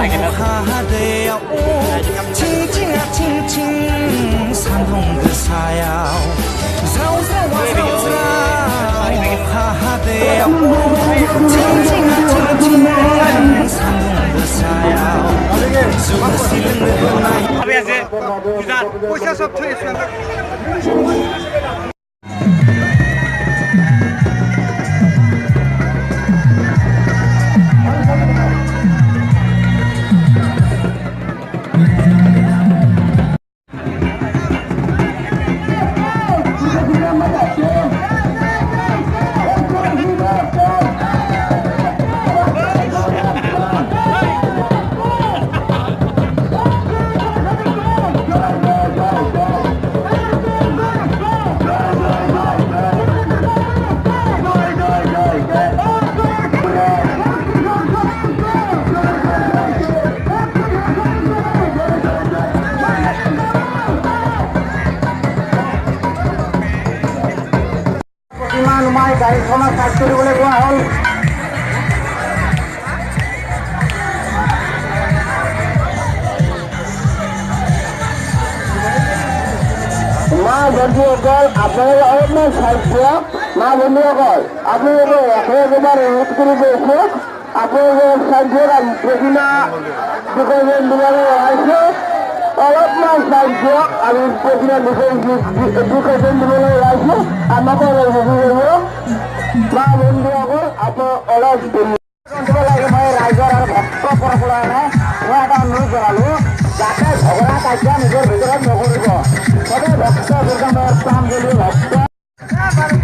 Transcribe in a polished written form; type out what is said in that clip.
하대요 칭칭아 산동 그 사야 사우사와 사우사 하대요 칭칭아 산동 그 사야 হবে আছে পয়সা সব থেকে গাড়ীখনৰ চাৰ্জ কৰিবলৈ কোৱা হ'ল মা বন্ধুসকল আপোনালোকে অলপমান চাইড দিয়ক মা বন্ধুসকল আপোনালোকে একেবাৰে ৰোধ কৰি গৈছে আপোনালোকে চাইড দিয়ক প্ৰতিমা দুজন দিবলৈ ওলাইছে অলপমান চাইড দিয়ক আমি প্ৰতিমা দুজন দিবলৈ ওলাইছো আমাকো মা বন্ধুসকল আপোনাৰ অলপ দিব লাগে মই ৰাইজৰ আৰু ভক্ত পৰম্পৰা নাই মই এটা অনুৰোধ জনালো যাতে ঝগৰা কাজিয়া নিজৰ ভিতৰত নকৰিব সদায় ভক্ত দুৰ্গাৰ কাম বুলি ভক্ত